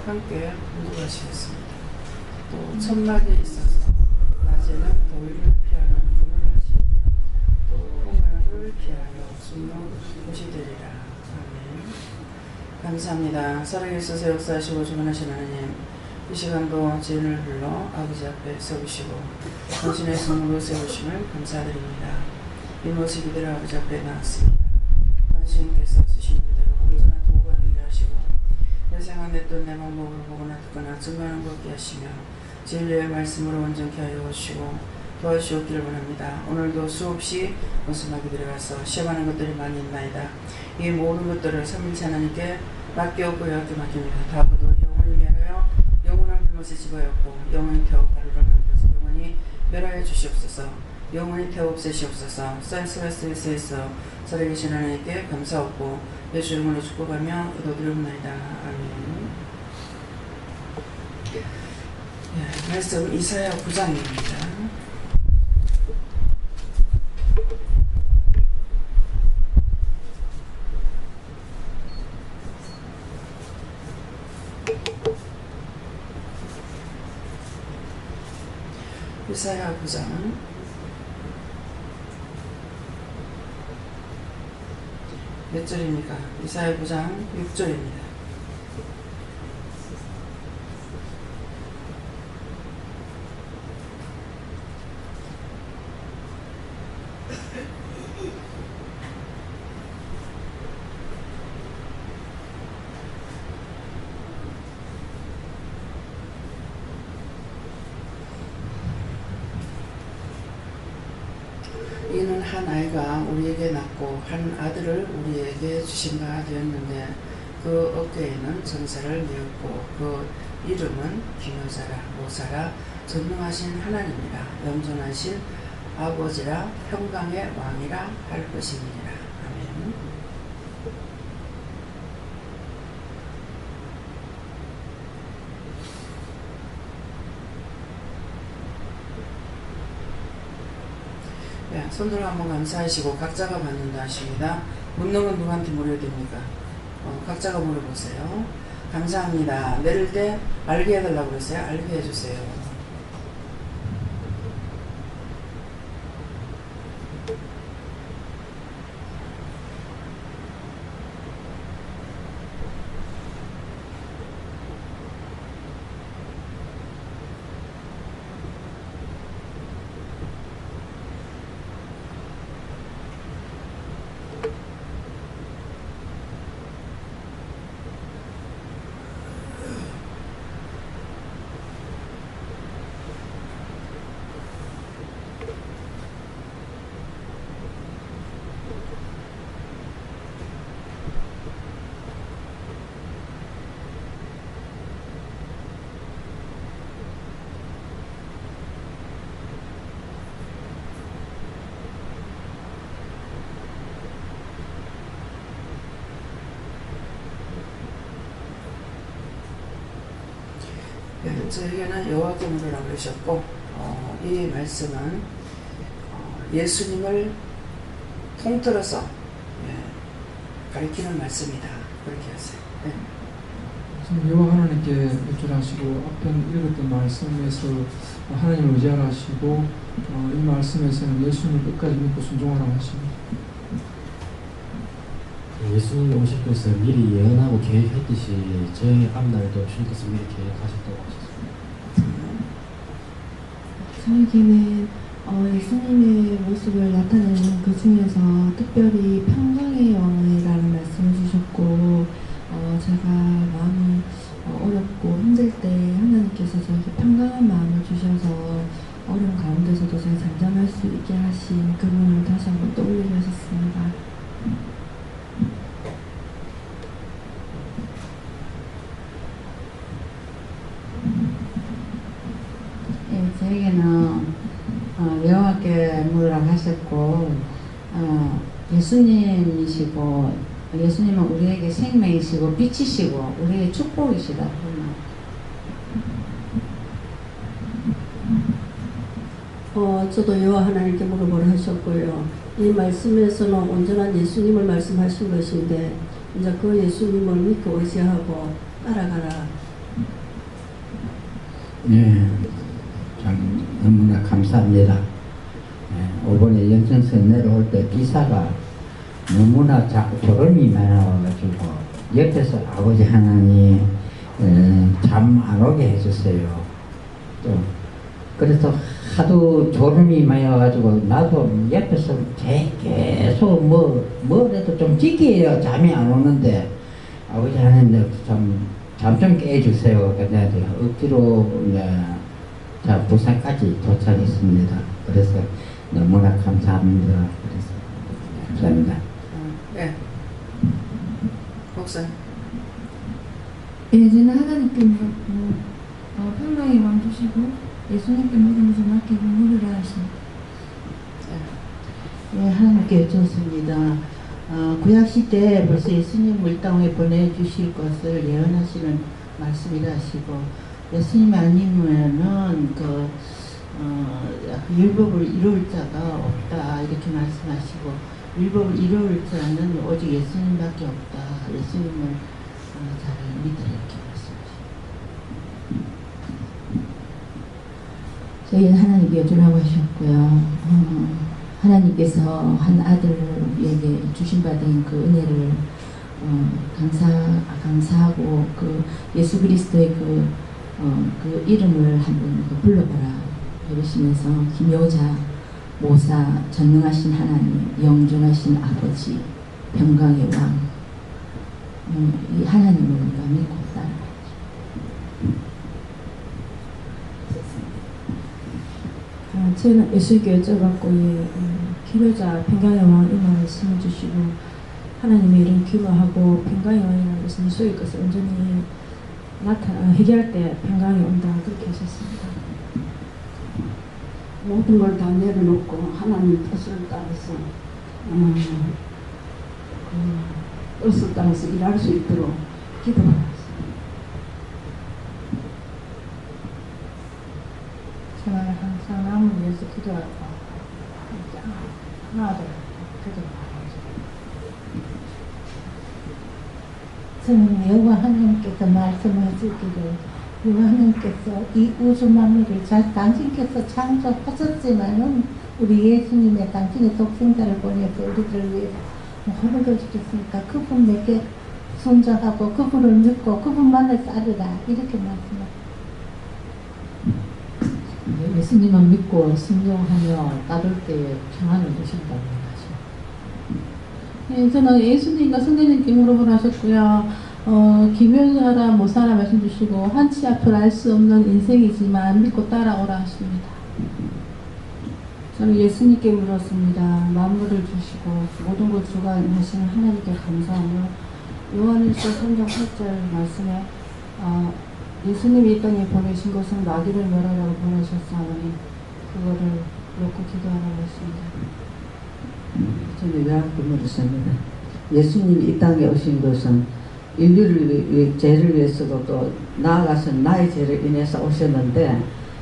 함께 공부하시겠습니다. 또 천막에 있어서 낮에는 더위를 피하는 그늘을 지으며 또 홍해를 피하여 숨는 곳이 되리라. 아멘. 감사합니다. 살아계셔서 역사하시고 주관하신 하나님, 이 시간도 죄인을 불러 아버지 앞에 세우시고 당신의 성으로 세우심을 감사드립니다. 이 모습 이대로 아버지 앞에 나왔습니다. 당신께서 쓰시는 대로 온전한 도구가 되게 하시고 내생한 냈던 내 몸을 보거나 듣거나 증거하는 것 없게 하시며 진리의 말씀으로 온전케 하여 주시고 도와주시옵기를 원합니다. 오늘도 수없이 원수마귀 들어가서 시험하는 것들이 많이 있나이다. 이 모든 것들을 삼일체 하나님께 맡겨오고 여호와께 맡깁니다. 다음으로 영혼을 멸하여 영원한 불못에 집어였고 영혼이 태워 바로로 만들어서 영원히 멸하여 주시옵소서. 영원히 태워 없애시옵소서. 산스가스에서 살아계신 하나님께 감사하고 예수 이름으로 축복하며 기도드리옵나이다. 아멘. 예, 말씀 이사야 9장입니다. 이사야 9장 몇 절입니까? 이사야 9장 6절입니다. 이는 한 아이가 우리에게 낳고 한 아들을 우리에게 주신 바 되었는데 그 어깨에는 전사를 메었고 그 이름은 기묘자라 모사라 전능하신 하나님이라 영존하신 아버지라 평강의 왕이라 할 것이니라. 아멘. 네, 손들어 한번 감사하시고 각자가 받는다 하십니다. 묻는 건 누구한테 물어야 됩니까? 각자가 물어보세요. 감사합니다. 내릴 때 알게 해달라고 그랬어요. 알게 해주세요. 저에게는 여호와께 물으라고 하셨고 이 말씀은 예수님을 통틀어서 가리키는 말씀이다. 그렇게 하세요. 네. 여호와 하나님께 여쭈하시고 앞에 읽었던 말씀에서 하나님을 의지하라 하시고 이 말씀에서는 예수님을 끝까지 믿고 순종하라고 하십니다. 예수님이 오실 것을 미리 예언하고 계획했듯이 저희 앞날도 오실 것을 미리 계획하셨다고 하셨습니다. 저에게는 예수님의 모습을 나타내는 그 중에서 특별히 평강의 왕이라는 말씀을 주셨고 제가 마음이 어렵고 힘들 때 하나님께서 저에게 평강한 마음을 주셔서 어려운 가운데서도 제가 잠잠할 수 있게 하신 그분을 다시 한번 떠올리게 하셨습니다. 저에게는 여호와께 물으라고 하셨고 예수님이시고 예수님은 우리에게 생명이시고 빛이시고 우리의 축복이시다. 저도 여호와 하나님께 물어보라 하셨고요. 이 말씀에서는 온전한 예수님을 말씀하신 것인데 이제 그 예수님을 믿고 의지하고 따라가라 예, 참 너무나 감사합니다. 예, 이번에 연천서 내려올 때 기사가 너무나 자꾸 졸음이 많이 나와가지고 옆에서 아버지 하나님 잠 안 오게 해주세요. 또 그래서 하도 졸음이 많이 와가지고 나도 옆에서 계속 뭐래도 좀 지키해야 잠이 안 오는데 아버지 하나님 잠 좀 깨주세요. 그래서 억지로 자 부산까지 도착했습니다. 그래서 너무나 감사합니다. 그래서 감사합니다. 네. 목사님. 예, 저는 하나님께 평강의 왕 주시고 예수님께 모든 것을 맡기고 물으라 하십니다. 네, 하나님께 여쭙습니다. 구약시대 벌써 예수님을 이 땅에 보내주실 것을 예언하시는 말씀이라 하시고 예수님 아니면은 율법을 이룰 자가 없다 이렇게 말씀하시고 율법을 이룰 자는 오직 예수님밖에 없다. 예수님을 잘 믿으라 이렇게 말씀하십니다. 저희는 하나님께 여쭈라고 하셨고요. 하나님께서 한 아들에게 주신 받은 그 은혜를 감사하고 그 예수 그리스도의 그 이름을 한번 불러보라 이러시면서 김여자 모사 전능하신 하나님 영존하신 아버지 평강의 왕 이 하나님을 우리가 믿고 따라가죠. 저희는 예수님께 여쭤봤고 기도자 평강의 왕 이 말씀을 주시고 하나님의 이름 기도하고 평강의 왕이라는 것은 예수의 것을 온전히 해결할 때 평강이 온다 그렇게 하셨습니다. 모든 걸 다 내려놓고 하나님 뜻을 따라서 그 뜻을 따라서 일할 수 있도록 기도하라. 저는 항상 남을 위해서 기도하고 하나 둘 기도하고 저는 여호와 하나님께서 말씀하시기를 여호와 하나님께서 이 우주 만물을 당신께서 창조하셨지만은 우리 예수님의 당신의 독생자를 보내서 우리들을 위해서 모든 걸 주셨으니까 그분에게 순종하고 그분을 믿고 그분만을 따르라 이렇게 말씀하십니다. 예수님만 믿고 순종하며 따를 때에 평안을 주신다고 하죠. 네, 저는 예수님과 성령님께 물어보라 하셨고요. 기묘하라 모사라 말씀 주시고 한치 앞을 알 수 없는 인생이지만 믿고 따라오라 하십니다. 저는 예수님께 물었습니다. 만물을 주시고 모든 걸 주관하시는 하나님께 감사하며 요한일서 3장 8절 말씀에 예수님이 이 땅에 보내신 것은 마귀를 멸하라고 보내셨사오니 그거를 놓고 기도하라고 했습니다. 저는 이렇게 물었습니다. 예수님이 이 땅에 오신 것은 인류를 죄를 위해서도 또 나아가서 나의 죄를 인해서 오셨는데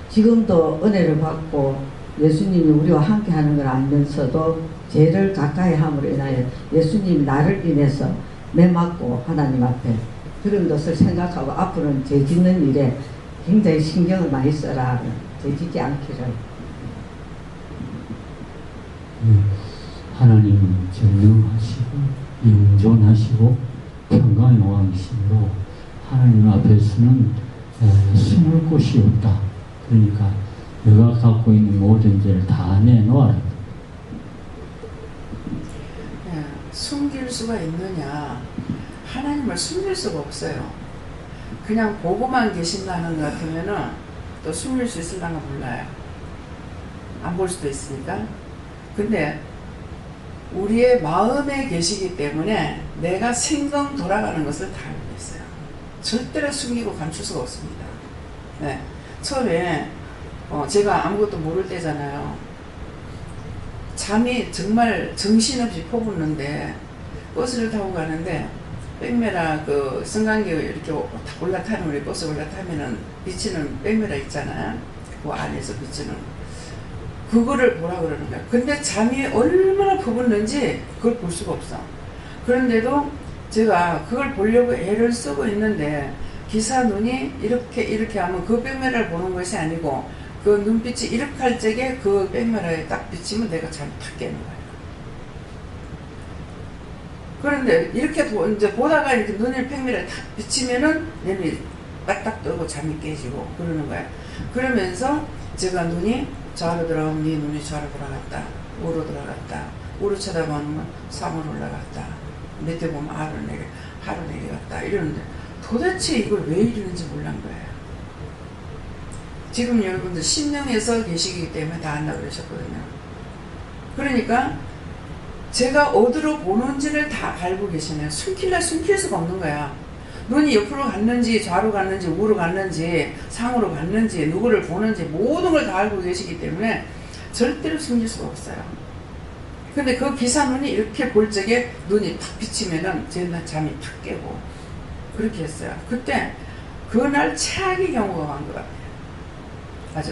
지금도 은혜를 받고 예수님이 우리와 함께 하는 걸 알면서도 죄를 가까이 함으로 인하여 예수님이 나를 인해서 매맞고 하나님 앞에 그런 것을 생각하고 앞으로는 죄 짓는 일에 굉장히 신경을 많이 써라. 죄 짓지 않기를. 하나님은 전능하시고 영존하시고 평강의 왕이시므로 하나님 앞에서는 숨을 곳이 없다. 그러니까 너가 갖고 있는 모든 죄를 다 내놓아라. 숨길 수가 있느냐? 하나님을 숨길 수가 없어요. 그냥 보고만 계신다는 것 같으면은 또 숨길 수 있을랑가 몰라요. 안 볼 수도 있으니까. 근데 우리의 마음에 계시기 때문에 내가 생각 돌아가는 것을 다 알고 있어요. 절대로 숨기고 감출 수가 없습니다. 네. 처음에 제가 아무것도 모를 때잖아요. 잠이 정말 정신없이 퍼붓는데 버스를 타고 가는데 백메라 그 성강교 이렇게 올라타는 우리 버스 올라타면은 비치는 백메라 있잖아요. 그 안에서 비치는 그거를 보라 그러는 거야. 근데 잠이 얼마나 퍼붓는지 그걸 볼 수가 없어. 그런데도 제가 그걸 보려고 애를 쓰고 있는데 기사 눈이 이렇게 하면 그 백미러를 보는 것이 아니고 그 눈빛이 이렇게 할 적에 그 백미러에 딱 비치면 내가 잠이 탁 깨는 거예요. 그런데 이렇게 이제 보다가 이렇게 눈에 백미러에 탁 비치면은 눈이 딱딱 뜨고 잠이 깨지고 그러는 거예요. 그러면서 제가 눈이 좌로 들어가면 네 눈이 좌로 돌아갔다. 우로 들어갔다. 우로 쳐다보면 3으로 올라갔다. 밑에 보면 하루 내려갔다. 이러는데 도대체 이걸 왜 이러는지 몰란 거예요. 지금 여러분들 신령에서 계시기 때문에 다 안다고 그러셨거든요. 그러니까 제가 어디로 보는지를 다 알고 계시네요. 숨길 수가 없는 거야. 눈이 옆으로 갔는지 좌로 갔는지 우로 갔는지 상으로 갔는지 누구를 보는지 모든 걸 다 알고 계시기 때문에 절대로 숨길 수가 없어요. 근데 그 기사 눈이 이렇게 볼 적에 눈이 탁 비치면은 제 잠이 탁 깨고 그렇게 했어요. 그때 그날 최악의 경우가 간 것 같아요. 맞아.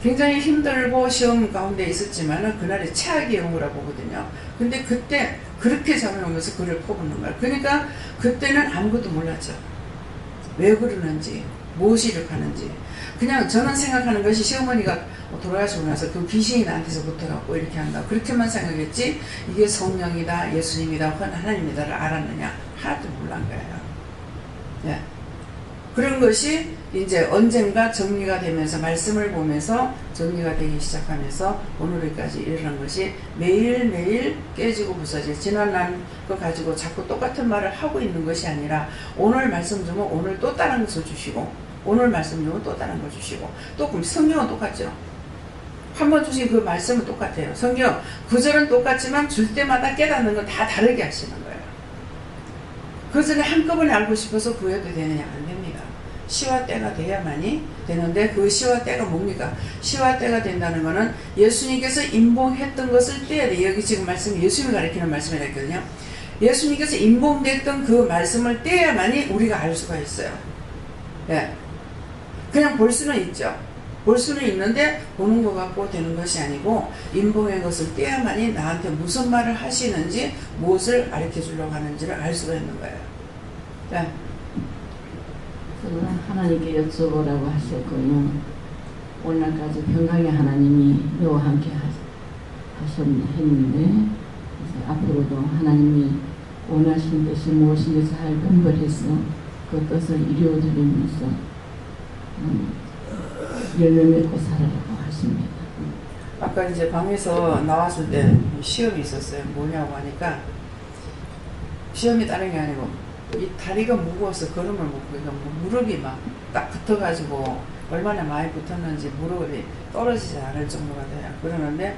굉장히 힘들고 시험 가운데 있었지만은 그날이 최악의 경우라고 보거든요. 근데 그때 그렇게 잠을 오면서 글을 퍼붓는 거예요. 그러니까 그때는 아무것도 몰랐죠. 왜 그러는지, 무엇이 이렇게 하는지. 그냥 저는 생각하는 것이 시어머니가 돌아가시고 나서 그 귀신이 나한테서 붙어갖고 이렇게 한다. 그렇게만 생각했지 이게 성령이다, 예수님이다, 하나님이다를 알았느냐. 하나도 몰란 거예요. 예. 그런 것이 이제 언젠가 정리가 되면서 말씀을 보면서 정리가 되기 시작하면서 오늘까지 일어난 것이 매일매일 깨지고 부서지고 지난날 거 가지고 자꾸 똑같은 말을 하고 있는 것이 아니라 오늘 말씀 주면 오늘 또 다른 것을 주시고 오늘 말씀 주면 또 다른 걸 주시고 또 그럼 성경은 똑같죠. 한 번 주신 그 말씀은 똑같아요. 성경 구절은 똑같지만 줄 때마다 깨닫는 건 다 다르게 하시는 거예요. 그 전에 한꺼번에 알고 싶어서 구해도 되느냐? 안 됩니다. 시와 때가 돼야만이 되는데 그 시와 때가 뭡니까? 시와 때가 된다는 것은 예수님께서 임봉했던 것을 떼야 돼. 여기 지금 말씀이 예수님이 가르치는 말씀이라 했거든요. 예수님께서 임봉됐던 그 말씀을 떼야만이 우리가 알 수가 있어요. 예. 그냥 볼 수는 있죠. 볼 수는 있는데 보는 것 같고 되는 것이 아니고 임봉의 것을 떼야만이 나한테 무슨 말을 하시는지 무엇을 가르쳐 주려고 하는지를 알 수가 있는 거예요. 예. 하나님께 여쭤보라고 하셨고요. 오늘까지 평강의 하나님이 너와 함께 했는데 앞으로도 하나님이 원하신 뜻이 무엇인지 잘 분별해서 그 뜻을 이루어드리면서 열매 맺고 살아라고 하십니다. 아까 이제 방에서 나왔을 때 시험이 있었어요. 뭐냐고 하니까 시험이 다른 게 아니고 이 다리가 무거워서 걸음을 못 가니까 무릎이 막 딱 붙어가지고 얼마나 많이 붙었는지 무릎이 떨어지지 않을 정도가 돼요. 그러는데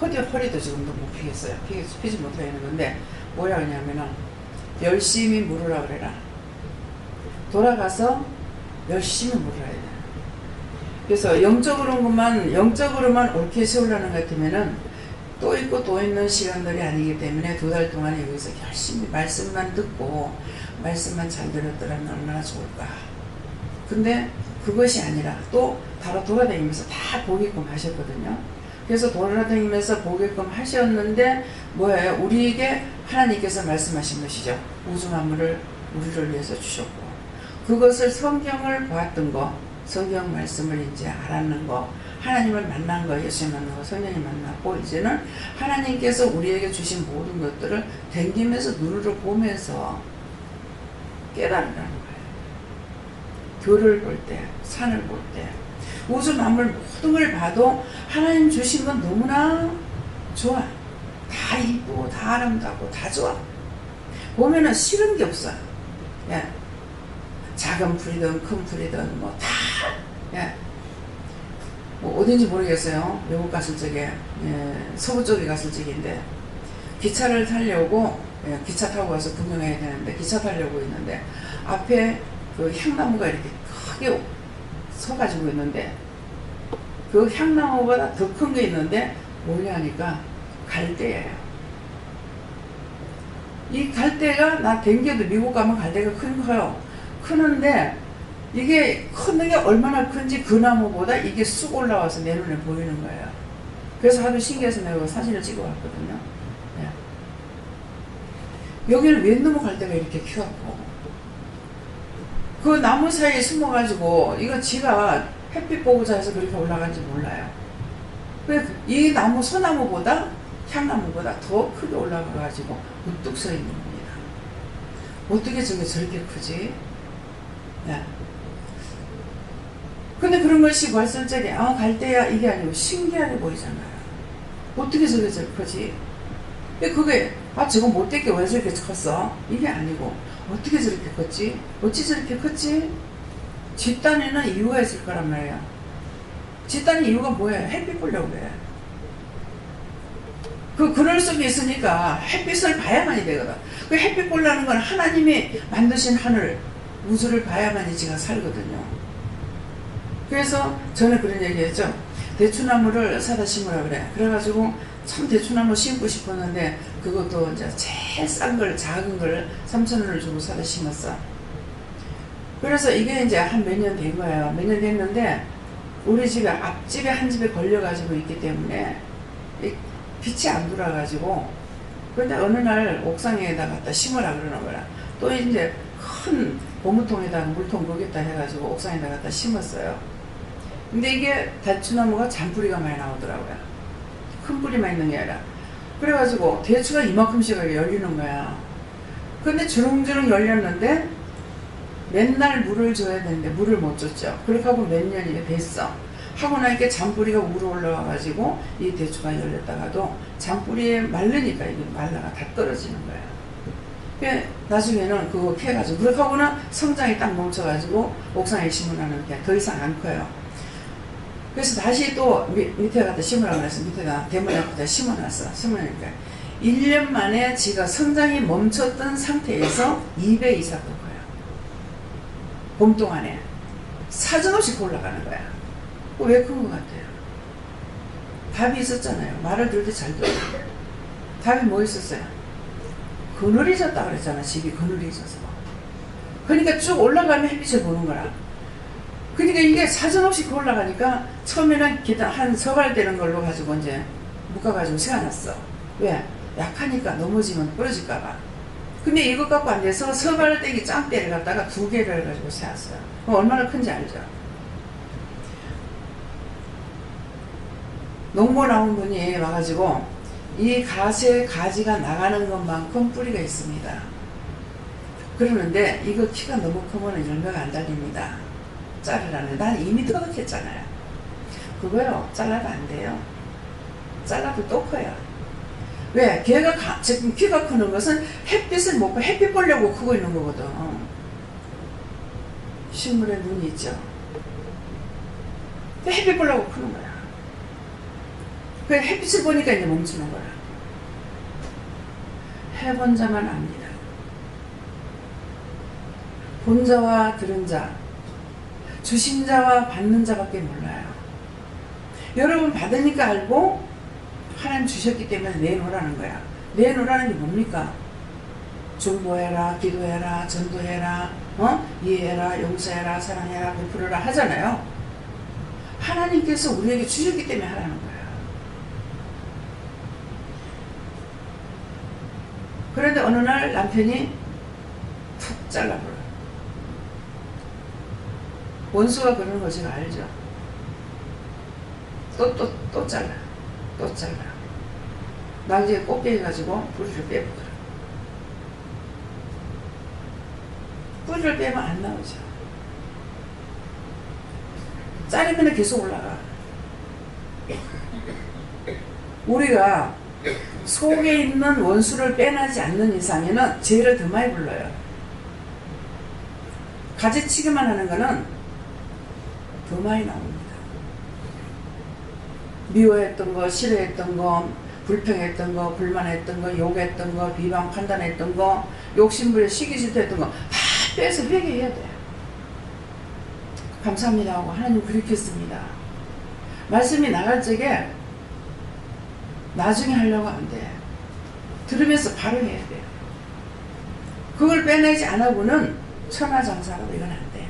허리도 지금도 못 피겠어요. 피지 못하겠는 건데 뭐라 그러냐면은 열심히 물으라 그래라. 돌아가서 열심히 물어야 돼. 그래서 영적으로만 옳게 세우려는 것 같으면은 또 있고 또 있는 시간들이 아니기 때문에 2달 동안 여기서 열심히 말씀만 듣고 말씀만 잘 들었더라면 얼마나 좋을까. 근데 그것이 아니라 또 바로 돌아다니면서 다 보게끔 하셨거든요. 그래서 돌아다니면서 보게끔 하셨는데 뭐예요? 우리에게 하나님께서 말씀하신 것이죠. 우주 만물을 우리를 위해서 주셨고 그것을 성경을 보았던 거 성경 말씀을 이제 알았는 거 하나님을 만난 거 예수님 만난 거 성령이 만났고 이제는 하나님께서 우리에게 주신 모든 것들을 댕기면서 눈으로 보면서 깨달으라는 거예요. 별을 볼 때 산을 볼 때 우주 만물 모든 걸 봐도 하나님 주신 건 너무나 좋아. 다 이쁘고 다 아름답고 다 좋아. 보면은 싫은 게 없어. 예. 작은 풀이든 큰 풀이든 뭐 다 예. 뭐 어딘지 모르겠어요. 외국 갔을 적에 서부 쪽에 갔을 적인데 기차를 타려고 기차 타고 가서 구경해야 되는데 기차 타려고 있는데 앞에 그 향나무가 이렇게 크게 서가지고 있는데 그 향나무보다 더 큰 게 있는데 뭐냐 하니까 갈대예요. 이 갈대가 나 댕겨도 미국 가면 갈대가 커요. 크는데 이게 크는 게 얼마나 큰지 그 나무보다 이게 쑥 올라와서 내 눈에 보이는 거예요. 그래서 하도 신기해서 내가 사진을 찍어 왔거든요. 네. 여기는 웬 놈의 갈대가 이렇게 키웠고 그 나무 사이에 숨어가지고 이거 지가 햇빛 보고자 해서 그렇게 올라간지 몰라요. 이 나무 소나무보다 향나무보다 더 크게 올라가가지고 우뚝 서 있는 겁니다. 어떻게 저게 저렇게 크지? 네. 근데 그런 것이 벌써 저기 갈대야 이게 아니고 신기하게 보이잖아요. 어떻게 저게 저렇게 크지? 근데 그게 저거 못되게 왜 저렇게 컸어? 이게 아니고 어떻게 저렇게 컸지? 어찌 저렇게 컸지? 집단에는 이유가 있을 거란 말이에요. 집단의 이유가 뭐예요? 햇빛 보려고 그래. 그 그늘 속에 있으니까 햇빛을 봐야만이 되거든. 그 햇빛 보려는 건 하나님이 만드신 하늘, 우주를 봐야만이 지가 살거든요. 그래서 저는 그런 얘기 했죠. 대추나무를 사다 심으라 그래. 그래가지고 참 대추나무 심고 싶었는데 그것도 이제 제일 싼 걸, 작은 걸 3,000원을 주고 사다 심었어. 그래서 이게 이제 한 몇 년 된 거예요. 몇 년 됐는데 우리 집에 앞집에 한 집에 걸려가지고 있기 때문에 빛이 안 돌아가지고, 근데 어느 날 옥상에다 갖다 심으라 그러는 거야. 또 이제 큰 고무통에다가 물통 거기다 해가지고 옥상에다 갖다 심었어요. 근데 이게 대추나무가 잔뿌리가 많이 나오더라고요. 큰 뿌리만 있는 게 아니라. 그래가지고 대추가 이만큼씩 열리는 거야. 근데 주렁주렁 열렸는데 맨날 물을 줘야 되는데 물을 못 줬죠. 그렇게 하고 몇 년이 됐어. 하고 나니까 잔뿌리가 우러 올라와가지고 이 대추가 열렸다가도 잔뿌리에 말르니까 이게 말라가 다 떨어지는 거야. 나중에는 그거 캐가지고 그렇게 하고는 성장이 딱 멈춰가지고 옥상에 심으라는 게 더 이상 안 커요. 그래서 다시 또 밑에 갖다 심으라고 그래서 밑에다 대문 앞에다 심어놨어. 심으니까 1년 만에 지가 성장이 멈췄던 상태에서 2배 이상 더 커요. 봄 동안에 사정없이 올라가는 거야. 왜 큰 것 같아요? 답이 있었잖아요. 말을 들을 때 잘 들어요. 답이 뭐 있었어요? 그늘이 졌다 그랬잖아. 집이 그늘이 있어서. 그러니까 쭉 올라가면 햇빛을 보는 거라. 그러니까 이게 사정없이 올라가니까 처음에는 계단 한 서발 되는 걸로 가지고 이제 묶어가지고 세워놨어. 왜? 약하니까 넘어지면 부러질까봐. 근데 이것 갖고 안 돼서 서발대기 짱대를 갖다가 2개를 가지고 세웠어요. 그럼 얼마나 큰지 알죠? 농부 나온 분이 와가지고 이 갓에 가지가 나가는 것만큼 뿌리가 있습니다. 그러는데 이거 키가 너무 크면 열매가 안 달립니다. 자르라는. 난 이미 터득했잖아요. 그거요 잘라도 안 돼요. 잘라도 또 커요. 왜? 걔가 지금 키가 크는 것은 햇빛을 못 봐. 햇빛 보려고 크고 있는 거거든. 식물에 눈이 있죠. 햇빛 보려고 크는 거야. 그 햇빛을 보니까 이제 멈추는 거야. 해본 자만 압니다. 본 자와 들은 자, 주신 자와 받는 자밖에 몰라요. 여러분 받으니까 알고 하나님 주셨기 때문에 내놓으라는 거야. 내놓으라는 게 뭡니까? 중보해라, 기도해라, 전도해라, 이해해라, 용서해라, 사랑해라, 베풀어라 하잖아요. 하나님께서 우리에게 주셨기 때문에 하라는 거야. 그런데 어느 날 남편이 툭 잘라버려. 원수가 그러는 거 제가 알죠. 또 잘라. 또 잘라. 나중에 꽃게 가지고 뿌리를 빼보더라. 뿌리를 빼면 안 나오죠. 자르면 계속 올라가. 우리가 속에 있는 원수를 빼내지 않는 이상에는 죄를 더 많이 불러요. 가지치기만 하는 거는 더 많이 나옵니다. 미워했던 거, 싫어했던 거, 불평했던 거, 불만했던 거, 욕했던 거, 비방 판단했던 거, 욕심부려 시기 질투했던 거 다 빼서 회개해야 돼. 감사합니다 하고 하나님 그렇게 했습니다. 말씀이 나갈 적에 나중에 하려고 안 돼. 들으면서 바로 해야 돼. 그걸 빼내지 않아보는 천하장사라고 이건 안 돼.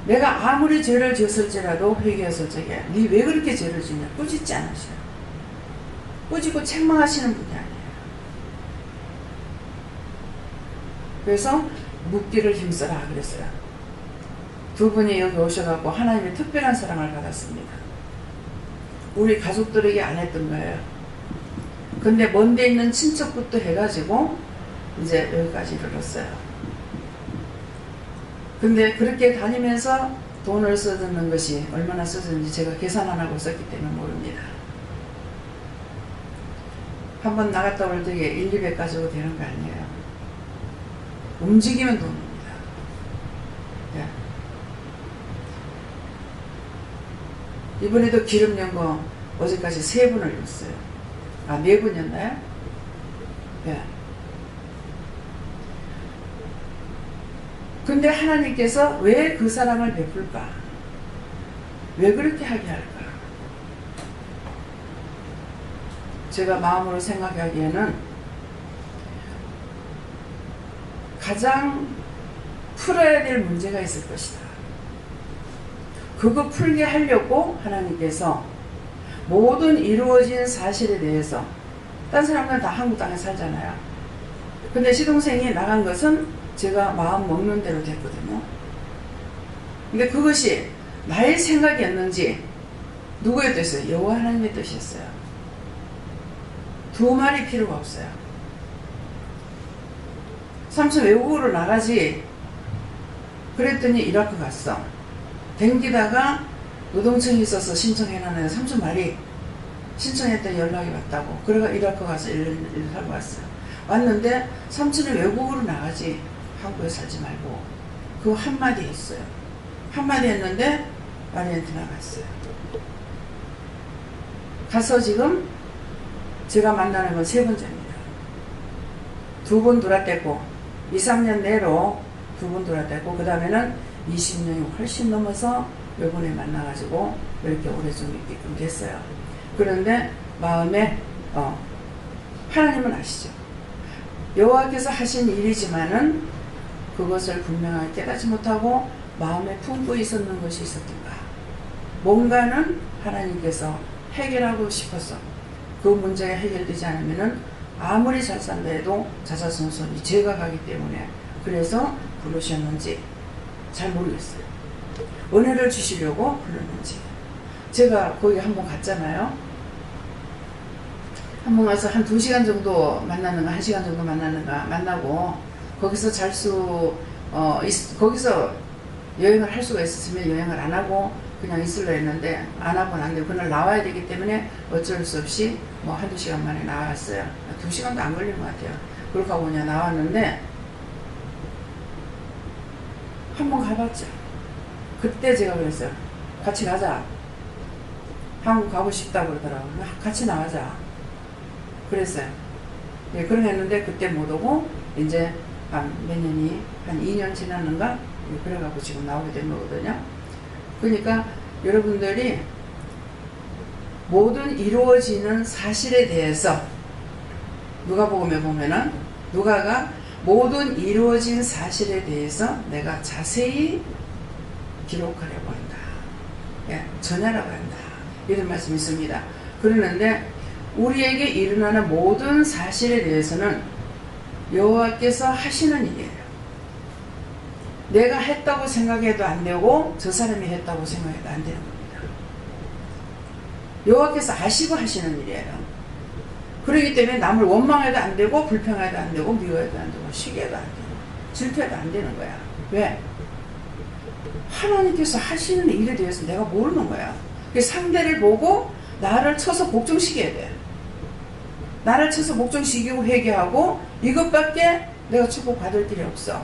내가 아무리 죄를 지었을지라도 회개했을 적에 니 왜 그렇게 죄를 지냐 꾸짖지 않으셔요. 꾸짖고 책망하시는 분이 아니에요. 그래서 묵기를 힘써라 그랬어요. 두 분이 여기 오셔갖고 하나님의 특별한 사랑을 받았습니다. 우리 가족들에게 안 했던 거예요. 근데 먼데 있는 친척부터 해가지고 이제 여기까지 이르렀어요. 근데 그렇게 다니면서 돈을 써드는 것이 얼마나 써졌는지 제가 계산 안 하고 썼기 때문에 모릅니다. 한번 나갔다 올 때에 1, 200 가지고 되는 거 아니에요. 움직이면 돈입니다. 네. 이번에도 기름 연거 어제까지 3분을 줬어요. 아, 4분이었나요? 네. 근데 하나님께서 왜 그 사랑을 베풀까? 왜 그렇게 하게 할까? 제가 마음으로 생각하기에는 가장 풀어야 될 문제가 있을 것이다. 그거 풀게 하려고 하나님께서 모든 이루어진 사실에 대해서, 딴 사람들은 다 한국 땅에 살잖아요. 근데 시동생이 나간 것은 제가 마음 먹는 대로 됐거든요. 근데 그것이 나의 생각이었는지 누구의 뜻이었어요? 여호와 하나님의 뜻이었어요. 두 말이 필요가 없어요. 삼촌 외국으로 나가지 그랬더니 이라크 갔어. 댕기다가 노동청이 있어서 신청해놨는데 삼촌 말이 신청했더니 연락이 왔다고. 그래가 이라크 가서 일을 하고 왔어요. 왔는데 삼촌이 외국으로 나가지 한국에 살지 말고 그 한마디 했어요. 한마디 했는데 아르헨티나 갔어요. 가서 지금 제가 만나는 건 3번째입니다. 2번 돌아댔고 2, 3년 내로 2번 돌아댔고 그 다음에는 20년이 훨씬 넘어서 이번에 만나가지고 이렇게 오래 좀 있게끔 됐어요. 그런데 마음에 하나님은 아시죠? 여호와께서 하신 일이지만은 그것을 분명하게 깨닫지 못하고 마음에 품고 있었는 것이 있었던가. 뭔가는 하나님께서 해결하고 싶어서 그 문제가 해결되지 않으면은 아무리 잘 산다 해도 자자손손이 죄가 가기 때문에 그래서 부르셨는지 잘 모르겠어요. 은혜를 주시려고 불렀는지. 제가 거기 한번 갔잖아요. 한번 가서 한 2시간 정도 만나는가 1시간 정도 만나고 거기서 거기서 여행을 할 수가 있었으면 여행을 안 하고 그냥 있으려 했는데 안 하고는 안 돼요. 그날 나와야 되기 때문에 어쩔 수 없이 뭐 1-2시간 만에 나왔어요. 2시간도 안 걸린 것 같아요. 그렇게 하고 그냥 나왔는데 한번 가봤죠. 그때 제가 그랬어요. 같이 가자. 한국 가고 싶다고 그러더라고요. 같이 나가자. 그랬어요. 예, 그렇게 했는데 그때 못 오고 이제 한 몇 년이 한 2년 지났는가? 예, 그래갖고 지금 나오게 된 거거든요. 그러니까 여러분들이 모든 이루어지는 사실에 대해서 누가복음에 보면은 누가가 모든 이루어진 사실에 대해서 내가 자세히 기록하려고 한다. 예, 전하라고 한다. 이런 말씀이 있습니다. 그러는데 우리에게 일어나는 모든 사실에 대해서는 여호와께서 하시는 일이에요. 내가 했다고 생각해도 안 되고 저 사람이 했다고 생각해도 안 되는 겁니다. 여호와께서 아시고 하시는 일이에요. 그렇기 때문에 남을 원망해도 안 되고 불평해도 안 되고 미워해도 안 되고 시기해도 안 되고 질투해도 안 되는 거야. 왜? 하나님께서 하시는 일에 대해서 내가 모르는 거야. 상대를 보고 나를 쳐서 복종시켜야 돼. 나를 쳐서 복종시키고 회개하고 이것밖에 내가 축복받을 길이 없어.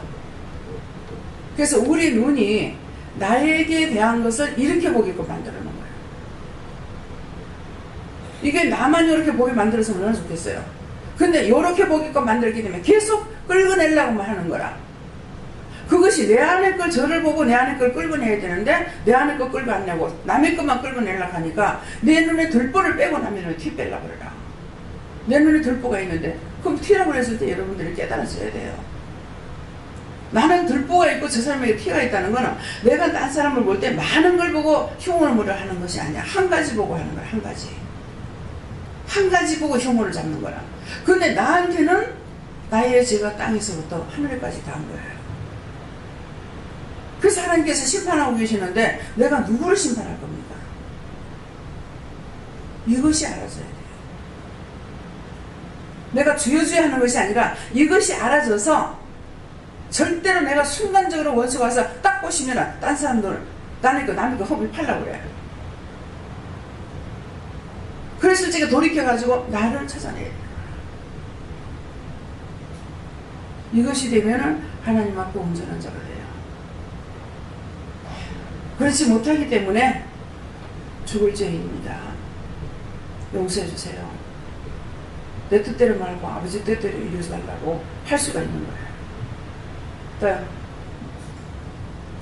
그래서 우리 눈이 나에게 대한 것을 이렇게 보게끔 만들어 놓은 거예요. 이게 나만 이렇게 보게 만들어서 얼마나 좋겠어요. 근데 이렇게 보게끔 만들기 때문에 계속 끌어내려고만 하는 거라. 그것이 내 안에 걸 저를 보고 내 안에 걸 끌어내야 되는데 내 안에 걸 끌고 안 내고 남의 것만 끌어내려고 하니까 내 눈에 들보를 빼고 남의 눈에 티 빼려고 그러라. 내 눈에 들보가 있는데 그럼 티라고 했을 때 여러분들이 깨달았어야 돼요. 나는 들보가 있고 저 사람에게 티가 있다는 거는 내가 딴 사람을 볼 때 많은 걸 보고 흉물을 하는 것이 아니야. 한 가지 보고 하는 거야. 한 가지. 한 가지 보고 흉물을 잡는 거라. 근데 나한테는 나의 죄가 땅에서부터 하늘까지 닿은 거예요. 그래서 하나님께서 심판하고 계시는데 내가 누구를 심판할 겁니까? 이것이 알아져야 돼요. 내가 주여주여 하는 것이 아니라 이것이 알아져서 절대로 내가 순간적으로 원수가 와서 딱 보시면 딴 사람들 남의 거 허물 팔라고 그래요. 그래서 제가 돌이켜가지고 나를 찾아내야 돼요. 이것이 되면은 하나님 앞에 온전한 자가 돼요. 그렇지 못하기 때문에 죽을 죄인입니다. 용서해 주세요. 내 뜻대로 말고 아버지 뜻대로 이루어서 달라고 할 수가 있는 거예요.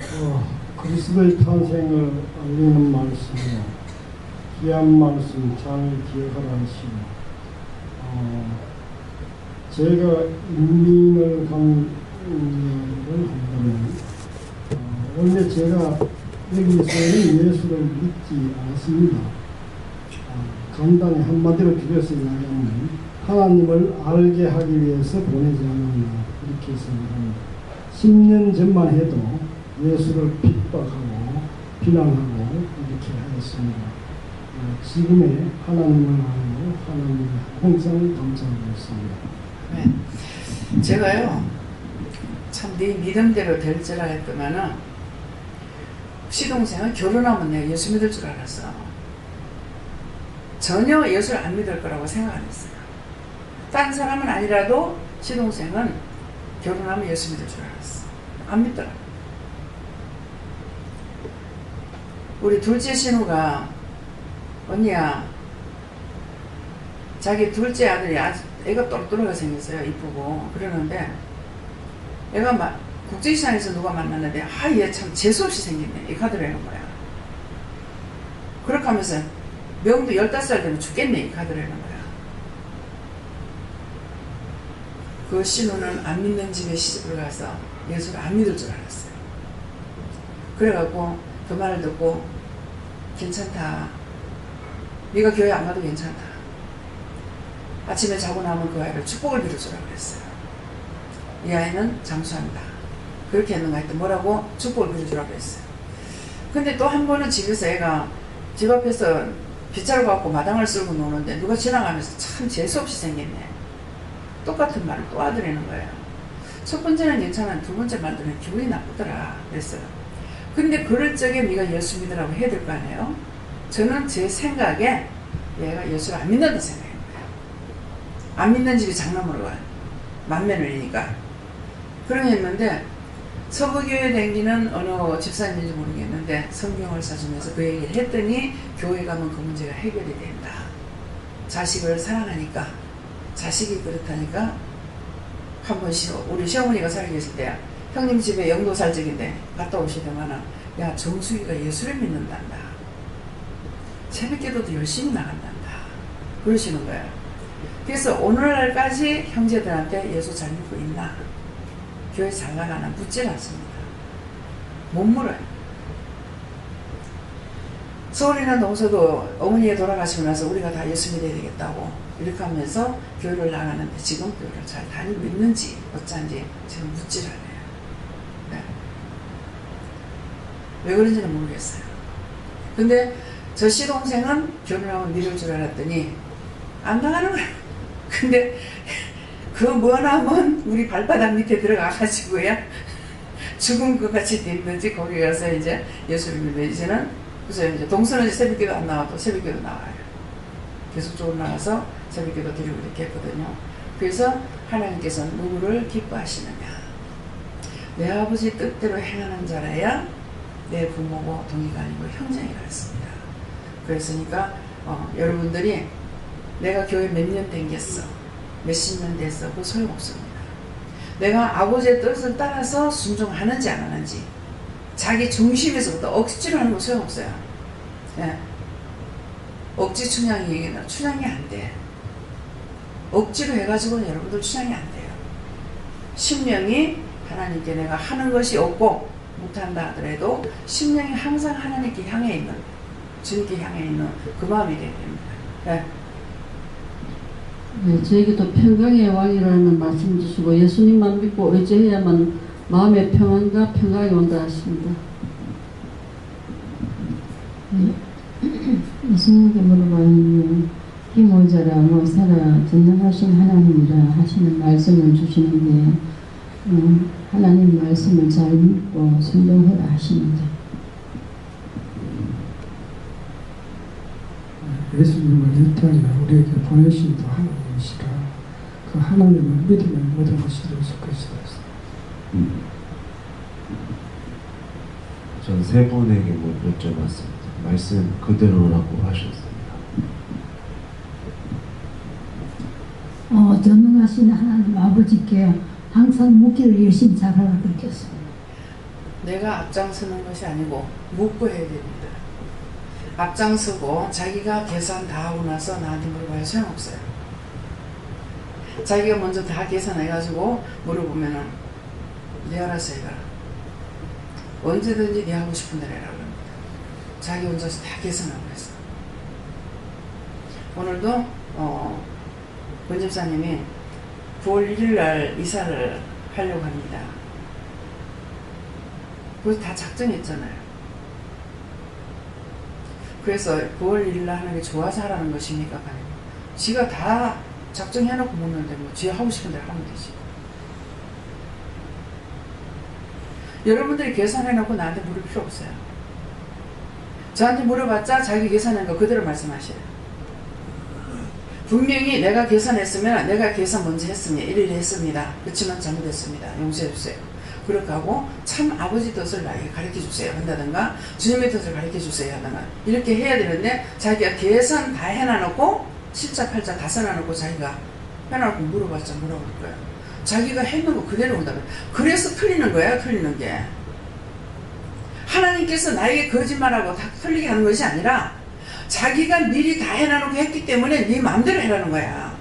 또 그리스도의 탄생을 알리는 말씀이요, 귀한 말씀 잘 기억하라 하시고, 제가 인민을 한다면 원래 제가 여기서는 예수를 믿지 않습니다. 간단히 한마디로 줄여서 이야기하면 하나님을 알게 하기 위해서 보내지 않았나 이렇게 생각합니다. 10년 전만 해도 예수를 핍박하고 비난하고 이렇게 하였습니다. 지금의 하나님을 알고 하나님을 항상 감사하고 있습니다. 네. 제가요 참 네 믿음대로 될 줄 알았더만은 시동생은 결혼하면 내가 예수 믿을 줄 알았어. 전혀 예수를 안 믿을 거라고 생각 안 했어요. 딴 사람은 아니라도 시동생은 결혼하면 예수 믿을 줄 알았어. 안 믿더라. 우리 둘째 신우가 언니야, 자기 둘째 아들이 애가 똘똘하게 생겼어요. 이쁘고. 그러는데 애가 막 국제시장에서 누가 만났는데 얘 참 재수없이 생겼네. 이 카드를 해놓은 거야. 그렇게 하면서 명도 15살 되면 죽겠네. 이 카드를 해놓은 거야. 그 신우는 안 믿는 집에 시집을 가서 예수를 안 믿을 줄 알았어요. 그래갖고 그 말을 듣고 괜찮다. 네가 교회 안 가도 괜찮다. 아침에 자고 나면 그 아이를 축복을 빌어주라고 그랬어요. 이 아이는 장수한다. 그렇게 했는가 했더니 뭐라고? 축복을 빌어주라고 했어요. 근데 또 한 번은 집에서 애가 집 앞에서 빗자루 갖고 마당을 쓸고 노는데 누가 지나가면서 참 재수없이 생겼네. 똑같은 말을 또 하더라는 거예요. 첫 번째는 괜찮아. 두 번째 말 들으면 기분이 나쁘더라 그랬어요. 근데 그럴 적에 네가 예수 믿으라고 해야 될 거 아니에요? 저는 제 생각에 얘가 예수를 안 믿는다 생각해요. 안 믿는 집이 장남으로 가요. 맏며느리니까. 그러면 했는데 서부교회 댕기는 어느 집사님인지 모르겠는데 성경을 사주면서 그 얘기를 했더니 교회 가면 그 문제가 해결이 된다. 자식을 사랑하니까, 자식이 그렇다니까. 한 번 우리 시어머니가 살고 계실 때 형님 집에 영도 살 적인데 갔다 오시더만은 야, 정수기가 예수를 믿는단다. 새벽기도도 열심히 나간단다. 그러시는 거예요. 그래서 오늘날까지 형제들한테 예수 잘 믿고 있나? 교회 잘 나가나? 묻질 않습니다. 못 물어요. 서울이나 농서도 어머니가 돌아가시고 나서 우리가 다 예수 믿어야 되겠다고 이렇게 하면서 교회를 나가는데 지금 교회를 잘 다니고 있는지 어쩐지 지금 묻질 않아요. 네. 왜 그런지는 모르겠어요. 근데 저 시동생은 결혼하면 믿을 줄 알았더니 안 나가는 거예요. 근데 그 머나먼 우리 발바닥 밑에 들어가가지고요 죽은 것 같이 됐는지 거기 가서 이제 예수를 믿는 이제는 그래서 이제 동서는 새벽기도 안 나와도 새벽기도 나와요. 계속적으로 나와서 새벽기도 드리고 이렇게 했거든요. 그래서 하나님께서 누구를 기뻐하시느냐? 내 아버지 뜻대로 행하는 자라야 내 부모고 동의가 아니고 형제가 있습니다. 그랬으니까 여러분들이 내가 교회 몇 년 댕겼어, 몇십 년 됐어, 그거 소용없습니다. 내가 아버지의 뜻을 따라서 순종하는지 안 하는지 자기 중심에서부터 억지로 하는 거 소용없어요. 예. 억지 춘향이 춘향이 안 돼. 억지로 해가지고는 여러분들 춘향이 안 돼요. 심령이 하나님께 내가 하는 것이 없고 못한다 하더라도 심령이 항상 하나님께 향해 있는, 주님께 향해 있는 그 마음이 되어야 됩니다. 예. 네, 저에게도 평강의 왕이라는 말씀 주시고 예수님만 믿고 의지해야만 마음의 평안과 평강이 온다 하십니다. 예수님께 물어봤는데 힘모자라 모사라 전능하신 하나님이라 하시는 말씀을 주시는데 하나님 말씀을 잘 믿고 순종해라 하십니다. 예수님을 이 땅에 우리에게 보내신 또 하나님이시라 그 하나님을 믿으면 모든 것이 이루어질 것이다. 전 세 분에게 여쭤봤습니다. 말씀 그대로라고 하셨습니다. 전능하신 하나님 아버지께 항상 묻기를 열심히 잘하라 느꼈습니다. 내가 앞장서는 것이 아니고 묻고 해야 됩니다. 앞장서고 자기가 계산 다 하고 나서 나한테 물어봐야 소용없어요. 자기가 먼저 다 계산해가지고 물어보면은 네 알아서 해라. 언제든지 네 하고 싶은 대로 해라 그럽니다. 자기 혼자서 다 계산하고 했어. 오늘도 권 집사님이 9월 1일 날 이사를 하려고 합니다. 그래서 다 작정했잖아요. 그래서 9월 1일 날 하는 게 좋아서 하라는 것입니까? 아니면 지가 다 작정해놓고 묻는데 뭐 지 하고 싶은 대로 하면 되지. 여러분들이 계산해놓고 나한테 물을 필요 없어요. 저한테 물어봤자 자기 계산한 거 그대로 말씀하셔요. 분명히 내가 계산했으면 내가 계산 먼저 했습니다. 일일이 했습니다. 그렇지만 잘못했습니다. 용서해 주세요. 그렇게 하고 참 아버지 뜻을 나에게 가르쳐 주세요 한다든가 주님의 뜻을 가르쳐 주세요 하다가 이렇게 해야 되는데 자기가 계산 다 해놔놓고 실자 팔자 다 써놔놓고 자기가 해놔놓고 물어봤자 뭐라고 할 거야. 자기가 했는 거 그대로 온다고요. 그래서 틀리는 거예요. 틀리는 게. 하나님께서 나에게 거짓말하고 다 틀리게 하는 것이 아니라 자기가 미리 다 해놔놓고 했기 때문에 네 마음대로 해라는 거야.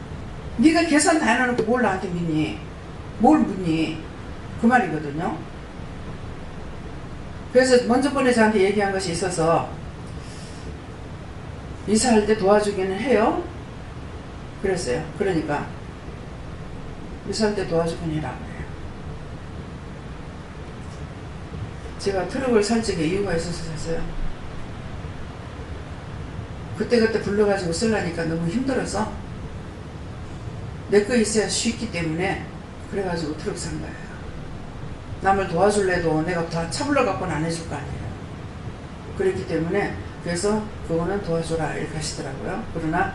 네가 계산 다 해놔놓고 뭘 나한테 믿니? 뭘 묻니? 그 말이거든요. 그래서 먼저 번에 저한테 얘기한 것이 있어서 이사할 때 도와주기는 해요. 그랬어요. 그러니까 이사할 때 도와주긴 해라 그래요. 제가 트럭을 살 적에 이유가 있어서 샀어요. 그때그때 불러가지고 쓰려니까 너무 힘들어서 내 거 있어야 쉽기 때문에 그래가지고 트럭 산 거예요. 남을 도와줄래도 내가 다 차불러 갖고는 안 해줄 거 아니에요. 그렇기 때문에 그래서 그거는 도와줘라 이렇게 하시더라고요. 그러나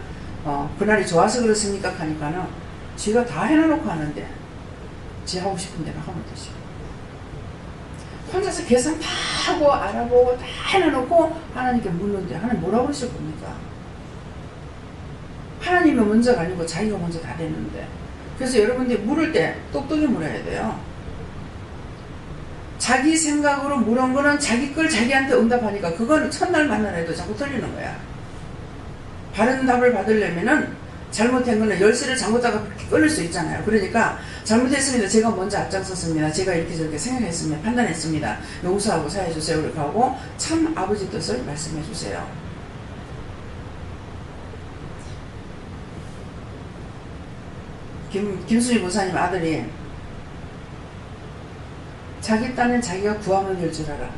그날이 좋아서 그렇습니까 하니까는 지가 다 해놔놓고 하는데 지 하고 싶은 대로 하면 되죠. 혼자서 계산 다 하고 알아보고 다 해놔놓고 하나님께 묻는데 하나님 뭐라고 그러실 겁니까? 하나님이 먼저가 아니고 자기가 먼저 다 되는데. 그래서 여러분들이 물을 때 똑똑히 물어야 돼요. 자기 생각으로 물은 거는 자기 걸 자기한테 응답하니까 그거는 첫날 만나라 해도 자꾸 틀리는 거야. 바른 답을 받으려면은 잘못한 거는 열쇠를 잠궜다가 끊을 수 있잖아요. 그러니까 잘못했습니다. 제가 먼저 앞장섰습니다. 제가 이렇게 저렇게 생각했습니다. 판단했습니다. 용서하고 사해주세요. 그렇게 하고 참 아버지 뜻을 말씀해 주세요. 김수희 목사님 아들이 자기 딴엔 자기가 구하면 될 줄 알아.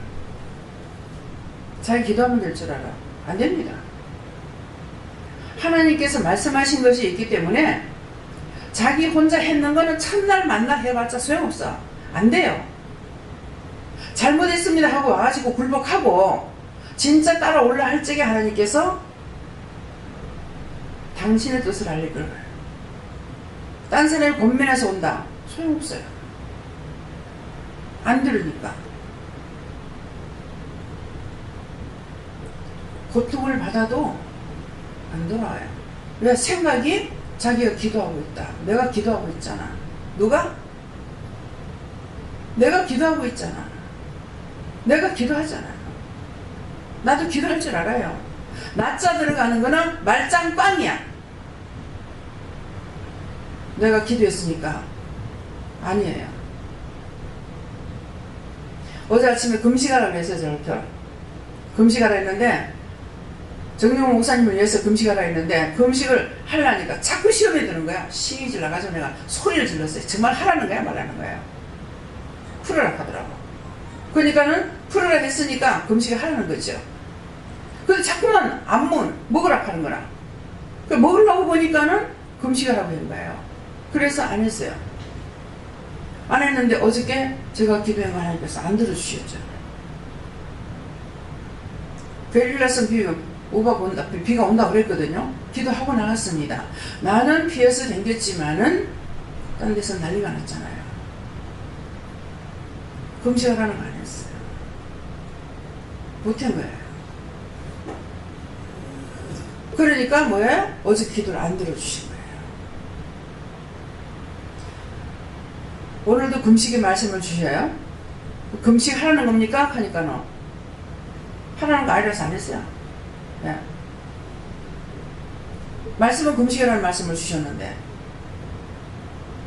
자기 기도하면 될 줄 알아. 안 됩니다. 하나님께서 말씀하신 것이 있기 때문에 자기 혼자 했는 거는 첫날 만나 해봤자 소용없어. 안 돼요. 잘못했습니다 하고 와가지고 굴복하고 진짜 따라올라 할 적에 하나님께서 당신의 뜻을 알릴 거예요. 딴 사람이 권면해서 온다. 소용없어요. 안 들으니까. 고통을 받아도 안 돌아와요. 왜? 생각이 자기가 기도하고 있다. 내가 기도하고 있잖아. 누가? 내가 기도하고 있잖아. 내가 기도하잖아. 나도 기도할 줄 알아요. 낮자 들어가는 거는 말짱빵이야. 내가 기도했으니까. 아니에요. 어제 아침에 금식하라고 했어요. 저부터. 금식하라 했는데 정용 목사님을 위해서 금식하라 했는데 금식을 하려니까 자꾸 시험에 드는 거야. 시기 질러가지고 내가 소리를 질렀어요. 정말 하라는 거야 말하는 거예요. 풀으라 하더라고. 그러니까는 풀으라 했으니까 금식을 하라는 거죠. 근데 자꾸만 안 먹으라 하는 거라. 그 먹으려고 보니까는 금식을 하고 있는 거예요. 그래서 안 했어요. 안 했는데 어저께 제가 기도한 거 하나님께서 안 들어주셨죠. 베릴라성 비가 온다고 그랬거든요. 기도하고 나갔습니다. 나는 피해서 댕겼지만은 딴 데서 난리가 났잖아요. 금식을 하는 거 안 했어요. 못한 거예요. 그러니까 뭐예요? 어제 기도를 안 들어주신 거예요. 오늘도 금식의 말씀을 주셔요. 금식 하라는 겁니까? 하니까 하라는 거 아니라서 안 했어요. 네. 말씀은 금식이라는 말씀을 주셨는데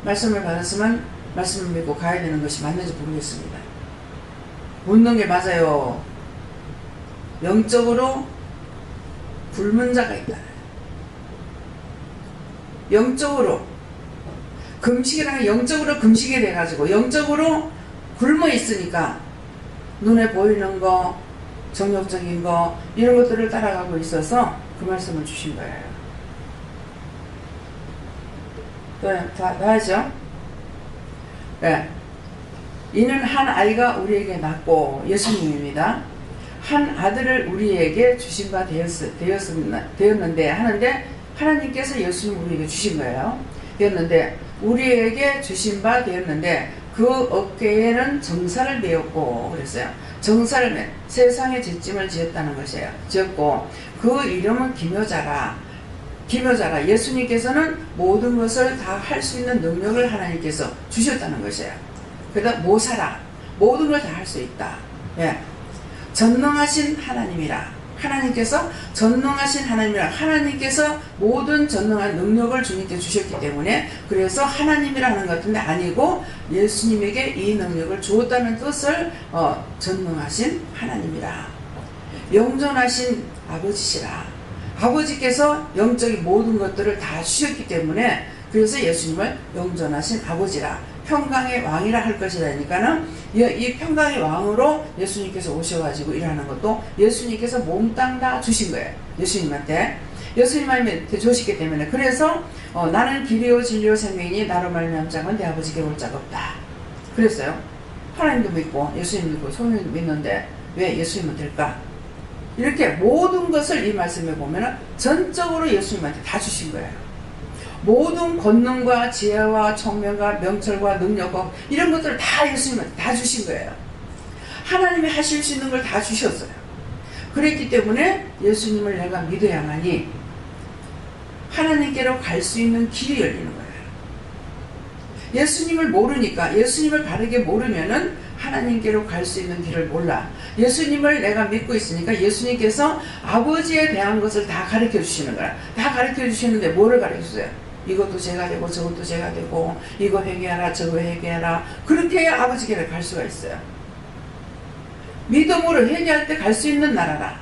말씀을 받았으면 말씀을 믿고 가야 되는 것이 맞는지 모르겠습니다. 묻는 게 맞아요. 영적으로 굶은 자가 있다. 영적으로 금식이라는 영적으로 금식이 돼가지고 영적으로 굶어 있으니까 눈에 보이는 거, 정욕적인 거 이런 것들을 따라가고 있어서 그 말씀을 주신 거예요. 네, 다 하죠? 네. 이는 한 아이가 우리에게 낳고 예수님입니다. 한 아들을 우리에게 주신 바 되었는데 하는데 하나님께서 예수님 우리에게 주신 거예요. 되었는데 우리에게 주신 바 되었는데 그 어깨에는 정사를 메었고 그랬어요. 정사를 세상에 죄짐을 지었다는 것이에요. 지었고 그 이름은 기묘자라. 기묘자라. 예수님께서는 모든 것을 다 할 수 있는 능력을 하나님께서 주셨다는 것이에요. 그러다 모사라. 모든 걸 다 할 수 있다. 예. 전능하신 하나님이라. 하나님께서 전능하신 하나님이라. 하나님께서 모든 전능한 능력을 주님께 주셨기 때문에 그래서 하나님이라는 것 같은데 아니고 예수님에게 이 능력을 주었다는 뜻을 전능하신 하나님이라. 영존하신 아버지시라. 아버지께서 영적인 모든 것들을 다 주셨기 때문에 그래서 예수님을 영존하신 아버지라. 평강의 왕이라 할 것이라니까는 이 평강의 왕으로 예수님께서 오셔가지고 일하는 것도 예수님께서 몽땅 다 주신 거예요. 예수님한테 주셨기 때문에 그래서 나는 길이요 진리요 생명이니 나로 말미암지 않으면 내 아버지께 올 자가 없다. 그랬어요. 하나님도 믿고 예수님 믿고 성령도 믿는데 왜 예수님은 될까? 이렇게 모든 것을 이 말씀에 보면 전적으로 예수님한테 다 주신 거예요. 모든 권능과 지혜와 총명과 명철과 능력과 이런 것들을 다 예수님한테 다 주신 거예요. 하나님이 하실 수 있는 걸 다 주셨어요. 그랬기 때문에 예수님을 내가 믿어야만이 하나님께로 갈 수 있는 길이 열리는 거예요. 예수님을 모르니까 예수님을 바르게 모르면은 하나님께로 갈 수 있는 길을 몰라. 예수님을 내가 믿고 있으니까 예수님께서 아버지에 대한 것을 다 가르쳐 주시는 거야. 다 가르쳐 주시는데 뭐를 가르쳐 주세요? 이것도 제가 되고 저것도 제가 되고 이거 회개하라 저거 회개하라. 그렇게 해야 아버지께로 갈 수가 있어요. 믿음으로 회개할 때 갈 수 있는 나라라.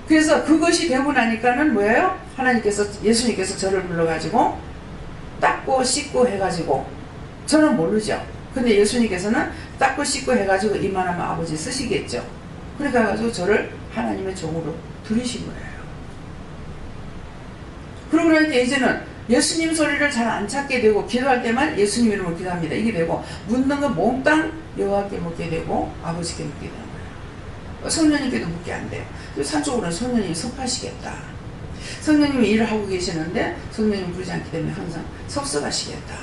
그래서 그것이 되고 나니까는 뭐예요? 예수님께서 저를 불러가지고 닦고 씻고 해가지고 저는 모르죠. 근데 예수님께서는 닦고 씻고 해가지고 이만하면 아버지 쓰시겠죠. 그래가지고 저를 하나님의 종으로 들이신 거예요. 그러고 나니까 이제는 예수님 소리를 잘 안 찾게 되고 기도할 때만 예수님 이름으로 기도합니다. 이게 되고 묻는 건 몽땅 여호와께 묻게 되고 아버지께 묻게 되는 거예요. 성령님께도 묻게 안 돼요. 산적으로는 성령님이 섭하시겠다. 성령님이 일을 하고 계시는데 성령님 부르지 않기 때문에 항상 섭섭하시겠다.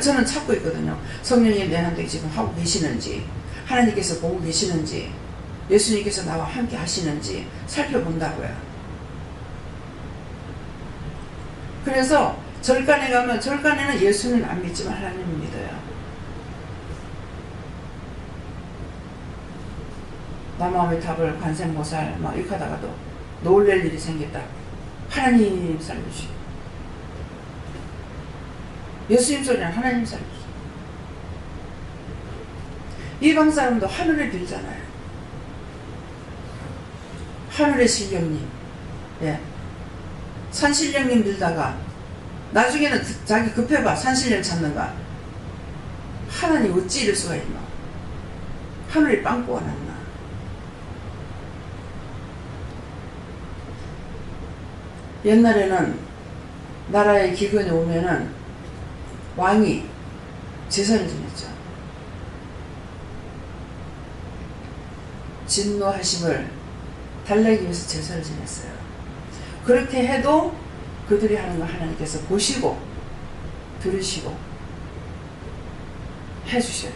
저는 찾고 있거든요. 성령님 내한테 지금 하고 계시는지 하나님께서 보고 계시는지 예수님께서 나와 함께 하시는지 살펴본다고요. 그래서 절간에 가면 절간에는 예수는 안 믿지만 하나님을 믿어요. 남아의 탑을 관세음보살 막 이렇게 하다가도 놀랄 일이 생겼다. 하나님 살려주시고 예수님 소리는 하나님 살려주시고 이방 사람도 하늘에 빌잖아요. 하늘의 신령님 예. 산신령님 빌다가 나중에는 자기 급해봐 산신령 찾는가 하나님 어찌 이럴 수가 있노? 하늘이 빵꾸가 났나? 옛날에는 나라에 기근이 오면은 왕이 제사를 지냈죠. 진노하심을 달래기 위해서 제사를 지냈어요. 그렇게 해도 그들이 하는 거 하나님께서 보시고 들으시고 해주셔요.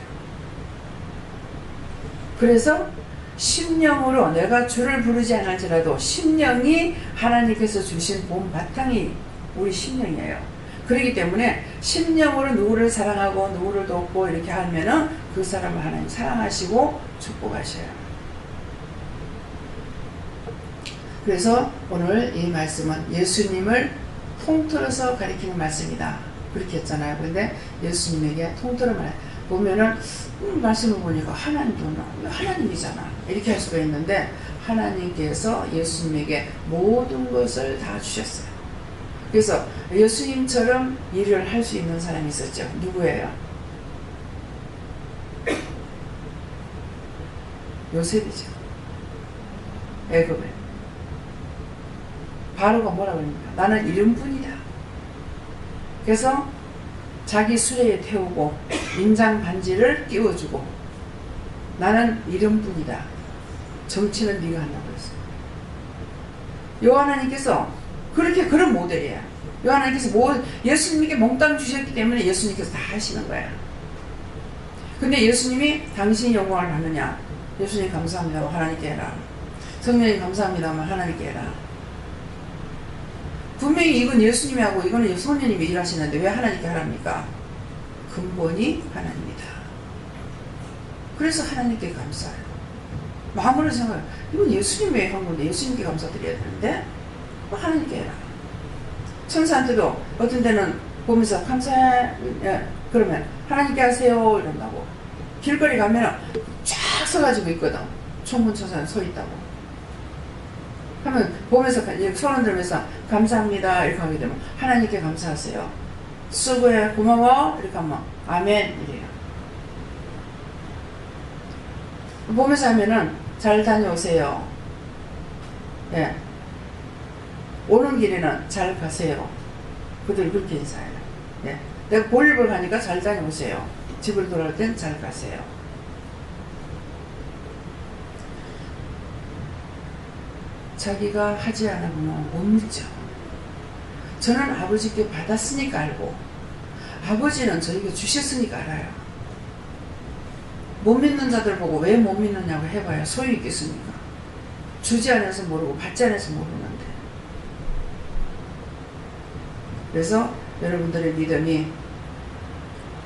그래서 심령으로 내가 주를 부르지 않을지라도 심령이 하나님께서 주신 본 바탕이 우리 심령이에요. 그렇기 때문에 심령으로 누구를 사랑하고 누구를 돕고 이렇게 하면은 그 사람을 하나님 사랑하시고 축복하셔요. 그래서 오늘 이 말씀은 예수님을 통틀어서 가리키는 말씀이다. 그렇게 했잖아요. 근데 예수님에게 통틀어 보면은 말씀을 보니까 하나님이잖아. 이렇게 할 수가 있는데 하나님께서 예수님에게 모든 것을 다 주셨어요. 그래서 예수님처럼 일을 할 수 있는 사람이 있었죠. 누구예요? 요셉이죠. 애굽에. 바로가 뭐라고 합니까? 나는 이름뿐이다. 그래서 자기 수레에 태우고 인장 반지를 끼워주고 나는 이름뿐이다. 정치는 네가 한다고 했어요. 여호와하나님께서 그런 모델이에요. 여호와하나님께서 예수님에게 몽땅 주셨기 때문에 예수님께서 다 하시는 거예요. 근데 예수님이 당신이 영광을 받느냐? 예수님 감사합니다. 하나님께 해라. 성령님 감사합니다. 하나님께 해라. 분명히 이건 예수님이 하고 이거는 성령님이 일하시는데 왜 하나님께 하랍니까? 근본이 하나님이다. 그래서 하나님께 감사해요. 마음으로 생각해요. 이건 예수님이 한 건데 예수님께 감사드려야 되는데 하나님께 해라. 천사한테도 어떤 데는 보면서 감사해 그러면 하나님께 하세요 이런다고. 길거리 가면 쫙 서가지고 있거든. 총문천사는 서 있다고. 하면 보면서 손을 들면서 감사합니다 이렇게 하게 되면 하나님께 감사하세요. 수고해 고마워 이렇게 하면 아멘 이래요. 보면서 하면은 잘 다녀오세요. 예. 오는 길에는 잘 가세요. 그들 그렇게 인사해요. 예. 내가 볼일을 가니까 잘 다녀오세요. 집을 돌아올 땐 잘 가세요. 자기가 하지 않으면 못 믿죠. 저는 아버지께 받았으니까 알고 아버지는 저에게 주셨으니까 알아요. 못 믿는 자들 보고 왜 못 믿느냐고 해봐야 소용이 있겠습니까? 주지 않아서 모르고 받지 않아서 모르는데. 그래서 여러분들의 믿음이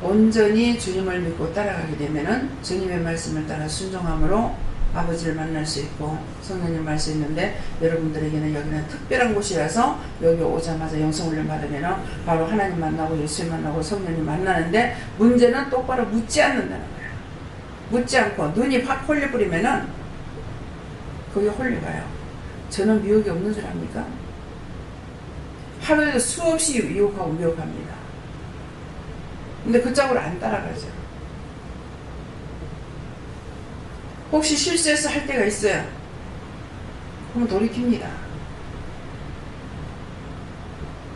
온전히 주님을 믿고 따라가게 되면은 주님의 말씀을 따라 순종함으로 아버지를 만날 수 있고 성령님 말 수 있는데 여러분들에게는 여기는 특별한 곳이라서 여기 오자마자 영성훈련 받으면 바로 하나님 만나고 예수 만나고 성령님 만나는데 문제는 똑바로 묻지 않는다는 거예요. 묻지 않고 눈이 확 홀려버리면은 거기 홀려가요. 저는 미혹이 없는 줄 압니까? 하루에도 수없이 유혹하고 미혹합니다. 근데 그 짝으로 안 따라가죠. 혹시 실수해서 할 때가 있어요. 그럼 돌이킵니다.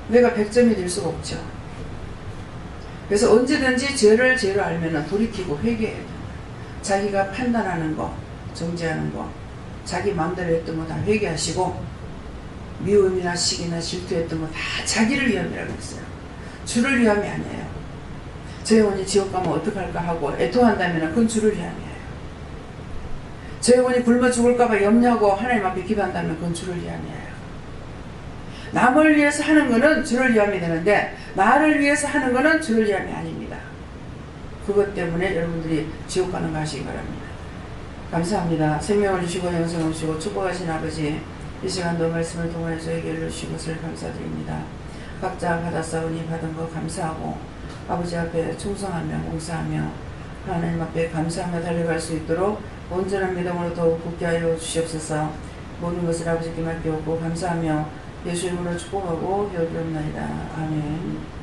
내가 100점이 될 수가 없죠. 그래서 언제든지 죄를 죄로 알면 돌이키고 회개해야 돼요. 자기가 판단하는 거, 정죄하는 거, 자기 마음대로 했던 거 다 회개하시고 미움이나 시기나 질투했던 거 다 자기를 위함이라고 했어요. 주를 위함이 아니에요. 저 영혼이 지옥 가면 어떡할까 하고 애통한다면 그건 주를 위함이에요. 저 영혼이 굶어 죽을까봐 염려하고 하나님 앞에 기도한다면 그건 주를 위함이에요. 남을 위해서 하는 거는 주를 위함이 되는데 나를 위해서 하는 거는 주를 위함이 아닙니다. 그것 때문에 여러분들이 지옥 가는 거 하시기 바랍니다. 감사합니다. 생명을 주시고 영생을 주시고 축복하신 아버지, 이 시간도 말씀을 통해 저에게 일러주신 것을 감사드립니다. 각자 받았사오니 받은 거 감사하고 아버지 앞에 충성하며 봉사하며 하나님 앞에 감사하며 달려갈 수 있도록 온전한 믿음으로 더욱 굳게 하여 주시옵소서. 모든 것을 아버지께 맡겨오고 감사하며 예수 이름으로 축복하고 기도드립니다. 아멘.